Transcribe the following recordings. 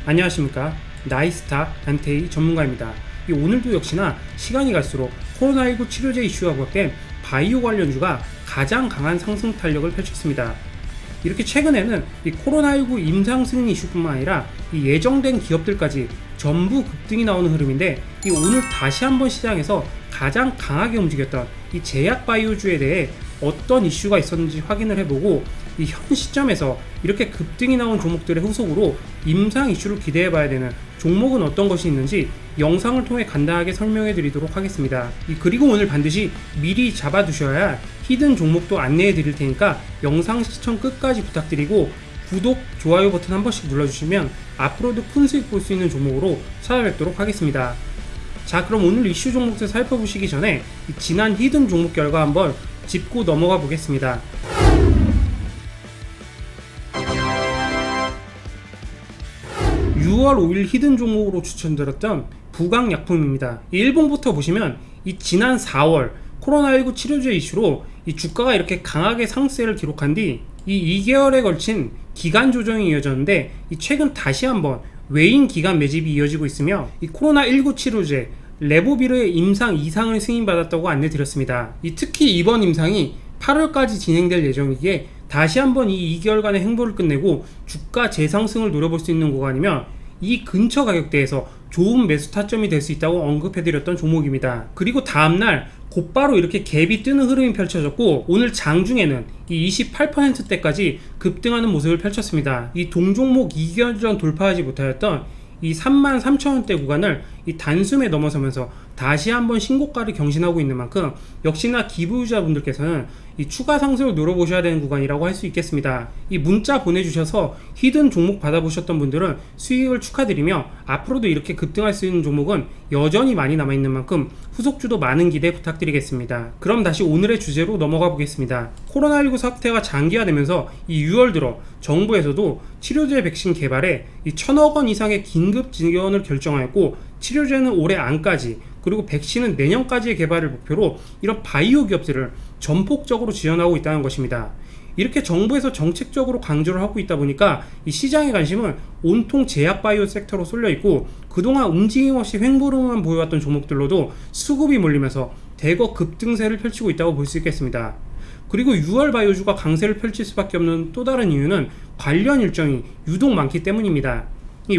안녕하십니까. 나이스탁 단테이 전문가입니다. 오늘도 역시나 시간이 갈수록 코로나19 치료제 이슈와 부각된 바이오 관련주가 가장 강한 상승 탄력을 펼쳤습니다. 이렇게 최근에는 이 코로나19 임상 승인 이슈뿐만 아니라 이 예정된 기업들까지 전부 급등이 나오는 흐름인데, 오늘 다시 한번 시장에서 가장 강하게 움직였던 이 제약 바이오주에 대해 어떤 이슈가 있었는지 확인을 해보고, 이 현 시점에서 이렇게 급등이 나온 종목들의 후속으로 임상 이슈를 기대해 봐야 되는 종목은 어떤 것이 있는지 영상을 통해 간단하게 설명해 드리도록 하겠습니다. 그리고 오늘 반드시 미리 잡아두셔야 할 히든 종목도 안내해 드릴 테니까 영상 시청 끝까지 부탁드리고, 구독, 좋아요 버튼 한 번씩 눌러주시면 앞으로도 큰 수익 볼 수 있는 종목으로 찾아뵙도록 하겠습니다. 자, 그럼 오늘 이슈 종목들 살펴보시기 전에 지난 히든 종목 결과 한번 짚고 넘어가 보겠습니다. 6월 5일 히든 종목으로 추천드렸던 부강약품입니다. 일봉부터 보시면 이 지난 4월 코로나19 치료제 이슈로 이 주가가 이렇게 강하게 상승세를 기록한 뒤 이 2개월에 걸친 기간 조정이 이어졌는데, 이 최근 다시 한번 외인 기간 매집이 이어지고 있으며, 이 코로나19 치료제 레보비르의 임상 2상을 승인받았다고 안내드렸습니다. 특히 이번 임상이 8월까지 진행될 예정이기에 다시 한번 이 2개월간의 행보를 끝내고 주가 재상승을 노려볼 수 있는 구간이며, 이 근처 가격대에서 좋은 매수 타점이 될 수 있다고 언급해드렸던 종목입니다. 그리고 다음날 곧바로 이렇게 갭이 뜨는 흐름이 펼쳐졌고, 오늘 장중에는 이 28%대까지 급등하는 모습을 펼쳤습니다. 이 동종목 2개월 전 돌파하지 못하였던 이 33,000원대 구간을 이 단숨에 넘어서면서 다시 한번 신고가를 경신하고 있는 만큼, 역시나 기부유자분들께서는 이 추가 상승을 노려보셔야 되는 구간이라고 할 수 있겠습니다. 이 문자 보내주셔서 히든 종목 받아보셨던 분들은 수익을 축하드리며, 앞으로도 이렇게 급등할 수 있는 종목은 여전히 많이 남아있는 만큼 후속주도 많은 기대 부탁드리겠습니다. 그럼 다시 오늘의 주제로 넘어가 보겠습니다. 코로나19 사태가 장기화되면서 이 6월 들어 정부에서도 치료제 백신 개발에 이 1,000억 원 이상의 긴급 지원을 결정하였고, 치료제는 올해 안까지, 그리고 백신은 내년까지의 개발을 목표로 이런 바이오 기업들을 전폭적으로 지원하고 있다는 것입니다. 이렇게 정부에서 정책적으로 강조를 하고 있다 보니까 이 시장의 관심은 온통 제약 바이오 섹터로 쏠려 있고, 그동안 움직임 없이 횡보로만 보여왔던 종목들로도 수급이 몰리면서 대거 급등세를 펼치고 있다고 볼 수 있겠습니다. 그리고 6월 바이오주가 강세를 펼칠 수밖에 없는 또 다른 이유는 관련 일정이 유독 많기 때문입니다.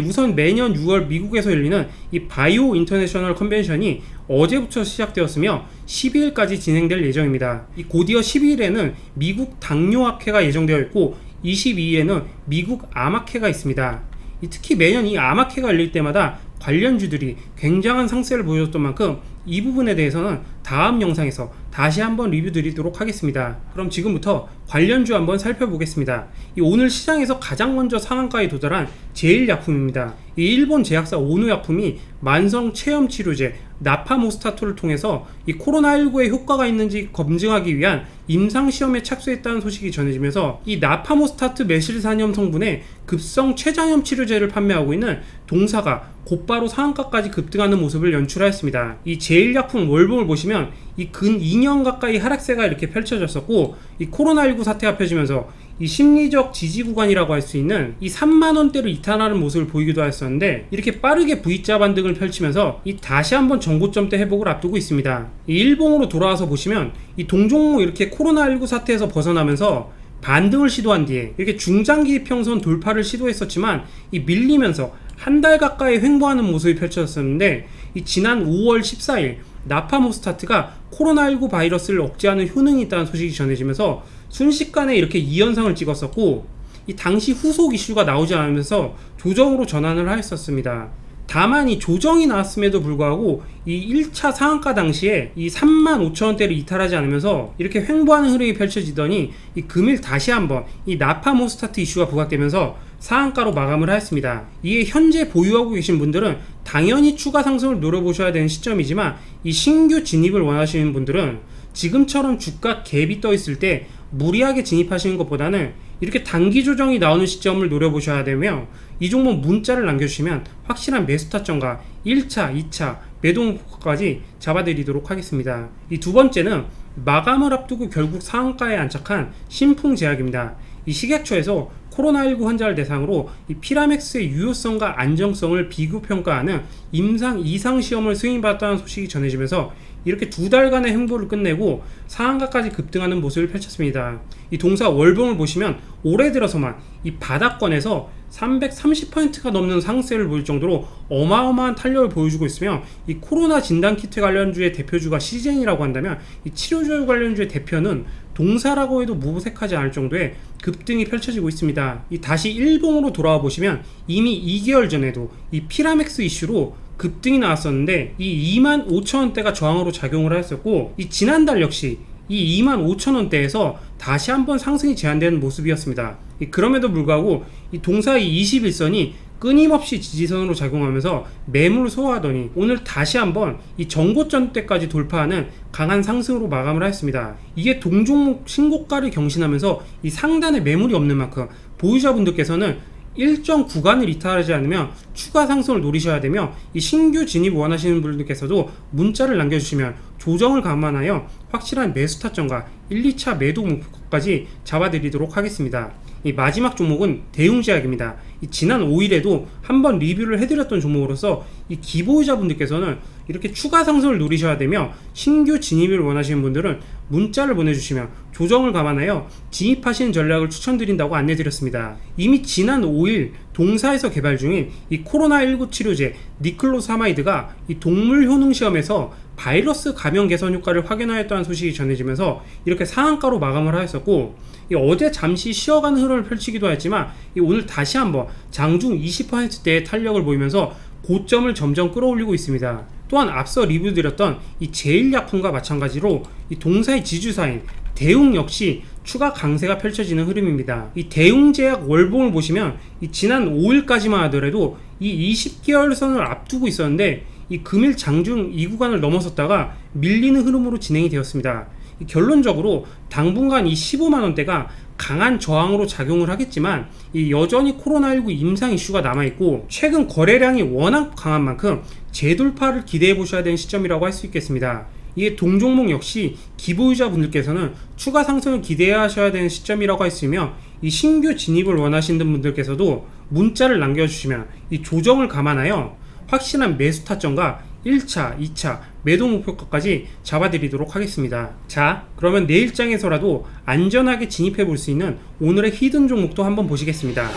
우선 매년 6월 미국에서 열리는 이 바이오 인터내셔널 컨벤션이 어제부터 시작되었으며 12일까지 진행될 예정입니다. 곧이어 12일에는 미국 당뇨학회가 예정되어 있고 22일에는 미국 암학회가 있습니다. 특히 매년 이 암학회가 열릴 때마다 관련주들이 굉장한 상승세를 보여줬던 만큼 이 부분에 대해서는 다음 영상에서 다시 한번 리뷰 드리도록 하겠습니다. 그럼 지금부터 관련주 한번 살펴보겠습니다. 오늘 시장에서 가장 먼저 상한가에 도달한 제일약품입니다. 이 일본 제약사 오노약품이 만성 체염 치료제 나파모스타토를 통해서 이 코로나19에 효과가 있는지 검증하기 위한 임상시험에 착수했다는 소식이 전해지면서, 이 나파모스타트 메실산염 성분의 급성 췌장염 치료제를 판매하고 있는 동사가 곧바로 상한가까지 급등하는 모습을 연출하였습니다. 이 제일약품 월봉을 보시면 이 근 2년 가까이 하락세가 이렇게 펼쳐졌었고, 이 코로나19 사태가 펴지면서 이 심리적 지지 구간이라고 할 수 있는 이 3만원대를 이탈하는 모습을 보이기도 했었는데, 이렇게 빠르게 V자 반등을 펼치면서 이 다시 한번 전고점대 회복을 앞두고 있습니다. 이 일봉으로 돌아와서 보시면 이 동종목 이렇게 코로나19 사태에서 벗어나면서 반등을 시도한 뒤에 이렇게 중장기 평선 돌파를 시도했었지만 이 밀리면서 한 달 가까이 횡보하는 모습이 펼쳐졌었는데, 이 지난 5월 14일 나파모스타트가 코로나19 바이러스를 억제하는 효능이 있다는 소식이 전해지면서 순식간에 이렇게 2연상을 찍었었고, 이 당시 후속 이슈가 나오지 않으면서 조정으로 전환을 하였었습니다. 다만 이 조정이 나왔음에도 불구하고 이 1차 상한가 당시에 이 35,000원대를 이탈하지 않으면서 이렇게 횡보하는 흐름이 펼쳐지더니 이 금일 다시 한번 이 나파모스타트 이슈가 부각되면서 상한가로 마감을 하였습니다. 이에 현재 보유하고 계신 분들은 당연히 추가 상승을 노려보셔야 되는 시점이지만, 이 신규 진입을 원하시는 분들은 지금처럼 주가 갭이 떠 있을 때 무리하게 진입하시는 것보다는 이렇게 단기 조정이 나오는 시점을 노려보셔야 되며, 이 종목 문자를 남겨주시면 확실한 매수 타점과 1차, 2차 매도까지 잡아드리도록 하겠습니다. 이 두 번째는 마감을 앞두고 결국 상한가에 안착한 신풍제약입니다. 이 식약처에서 코로나19 환자를 대상으로 이 피라맥스의 유효성과 안정성을 비교평가하는 임상 이상 시험을 승인받았다는 소식이 전해지면서 이렇게 2달간의 행보를 끝내고 상한가까지 급등하는 모습을 펼쳤습니다. 이 동사 월봉을 보시면 올해 들어서만 이 바닥권에서 330%가 넘는 상승세를 보일 정도로 어마어마한 탄력을 보여주고 있으며, 이 코로나 진단키트 관련주의 대표주가 시젠이라고 한다면 이 치료주 관련주의 대표는 동사라고 해도 무색하지 않을 정도의 급등이 펼쳐지고 있습니다. 이 다시 일봉으로 돌아와 보시면 이미 2개월 전에도 이 피라맥스 이슈로 급등이 나왔었는데 이 25,000원대가 저항으로 작용을 했었고, 이 지난달 역시 이 25,000원대에서 다시 한번 상승이 제한되는 모습이었습니다. 그럼에도 불구하고 이 동사의 21선이 끊임없이 지지선으로 작용하면서 매물을 소화하더니 오늘 다시 한번 이 전고점대까지 돌파하는 강한 상승으로 마감을 하였습니다. 이게 동종목 신고가를 경신하면서 이 상단에 매물이 없는 만큼 보유자분들께서는 일정 구간을 이탈하지 않으면 추가 상승을 노리셔야 되며, 이 신규 진입 원하시는 분들께서도 문자를 남겨주시면 조정을 감안하여 확실한 매수 타점과 1, 2차 매도 목표까지 잡아드리도록 하겠습니다. 이 마지막 종목은 대웅제약입니다. 이 지난 5일에도 한번 리뷰를 해드렸던 종목으로서 이 기보유자분들께서는 이렇게 추가 상승을 노리셔야 되며, 신규 진입을 원하시는 분들은 문자를 보내주시면 조정을 감안하여 진입하시는 전략을 추천드린다고 안내드렸습니다. 이미 지난 5일 동사에서 개발 중인 이 코로나19 치료제 니클로사마이드가 이 동물 효능 시험에서 바이러스 감염 개선 효과를 확인하였다는 소식이 전해지면서 이렇게 상한가로 마감을 하였었고, 어제 잠시 쉬어가는 흐름을 펼치기도 했지만 오늘 다시 한번 장중 20%대의 탄력을 보이면서 고점을 점점 끌어올리고 있습니다. 또한 앞서 리뷰드렸던 이 제일약품과 마찬가지로 이 동사의 지주사인 대웅 역시 추가 강세가 펼쳐지는 흐름입니다. 이 대웅제약 월봉을 보시면 이 지난 5일까지만 하더라도 이 20개월 선을 앞두고 있었는데 이 금일 장중 이 구간을 넘어섰다가 밀리는 흐름으로 진행이 되었습니다. 결론적으로 당분간 이 15만원대가 강한 저항으로 작용을 하겠지만 이 여전히 코로나19 임상 이슈가 남아있고 최근 거래량이 워낙 강한 만큼 재돌파를 기대해 보셔야 되는 시점이라고 할 수 있겠습니다. 이에 동종목 역시 기보유자분들께서는 추가 상승을 기대해야 하셔야 되는 시점이라고 했으며, 이 신규 진입을 원하시는 분들께서도 문자를 남겨주시면 이 조정을 감안하여 확실한 매수 타점과 1차, 2차 매도 목표가까지 잡아드리도록 하겠습니다. 자, 그러면 내일장에서라도 안전하게 진입해 볼 수 있는 오늘의 히든 종목도 한번 보시겠습니다.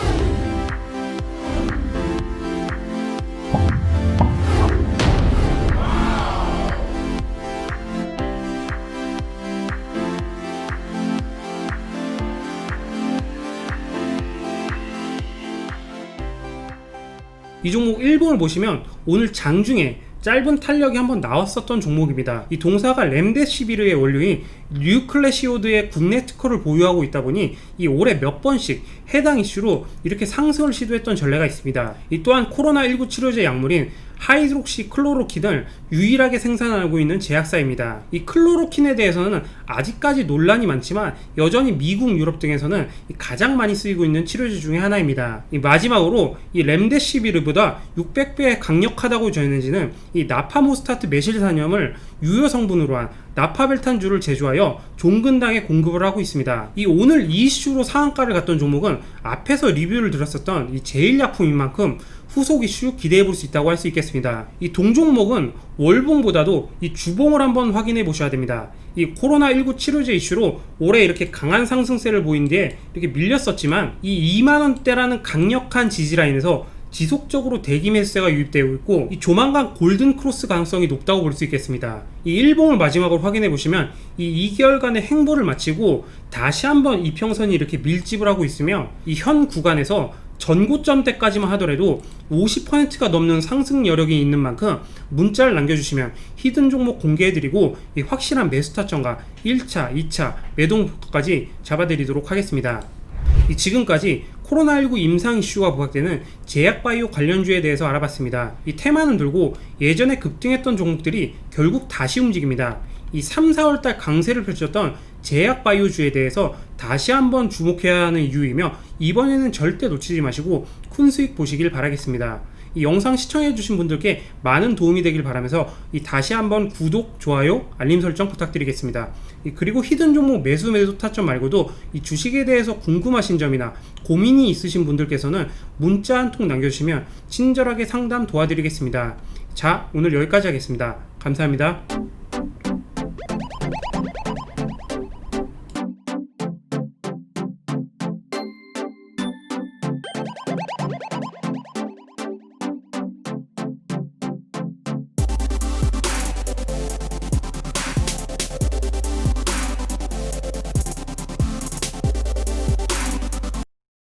이 종목 1봉을 보시면 오늘 장중에 짧은 탄력이 한번 나왔었던 종목입니다. 이 동사가 렘데시비르의 원료인 뉴클래시오드의 국내 특허를 보유하고 있다 보니 이 올해 몇 번씩 해당 이슈로 이렇게 상승을 시도했던 전례가 있습니다. 이 또한 코로나19 치료제 약물인 하이드록시 클로로킨을 유일하게 생산하고 있는 제약사입니다. 이 클로로킨에 대해서는 아직까지 논란이 많지만 여전히 미국, 유럽 등에서는 가장 많이 쓰이고 있는 치료제 중에 하나입니다. 마지막으로 이 렘데시비르보다 600배 강력하다고 전해지는 이 나파모스타트 메실산염을 유효 성분으로 한 나파벨탄주를 제조하여 종근당에 공급을 하고 있습니다. 이 오늘 이 이슈로 상한가를 갔던 종목은 앞에서 리뷰를 드렸었던 이 제일약품인 만큼 후속 이슈 기대해 볼 수 있다고 할 수 있겠습니다. 이 동종목은 월봉보다도 이 주봉을 한번 확인해 보셔야 됩니다. 이 코로나19 치료제 이슈로 올해 이렇게 강한 상승세를 보인 뒤에 이렇게 밀렸었지만 이 2만원대라는 강력한 지지라인에서 지속적으로 대기 매수세가 유입되고 있고, 이 조만간 골든 크로스 가능성이 높다고 볼 수 있겠습니다. 이 일봉을 마지막으로 확인해 보시면 이 2개월간의 행보를 마치고 다시 한번 이평선이 이렇게 밀집을 하고 있으며, 이 현 구간에서 전고점대까지만 하더라도 50%가 넘는 상승 여력이 있는 만큼 문자를 남겨주시면 히든 종목 공개해드리고 이 확실한 매수 타점과 1차, 2차 매도 목표까지 잡아드리도록 하겠습니다. 지금까지 코로나19 임상 이슈가 부각되는 제약바이오 관련주에 대해서 알아봤습니다. 이 테마는 들고 예전에 급등했던 종목들이 결국 다시 움직입니다. 이 3, 4월달 강세를 펼쳤던 제약바이오주에 대해서 다시 한번 주목해야 하는 이유이며, 이번에는 절대 놓치지 마시고 큰 수익 보시길 바라겠습니다. 이 영상 시청해주신 분들께 많은 도움이 되길 바라면서 이 다시 한번 구독, 좋아요, 알림 설정 부탁드리겠습니다. 그리고 히든 종목 매수 매도 타점 말고도 이 주식에 대해서 궁금하신 점이나 고민이 있으신 분들께서는 문자 한 통 남겨주시면 친절하게 상담 도와드리겠습니다. 자, 오늘 여기까지 하겠습니다. 감사합니다.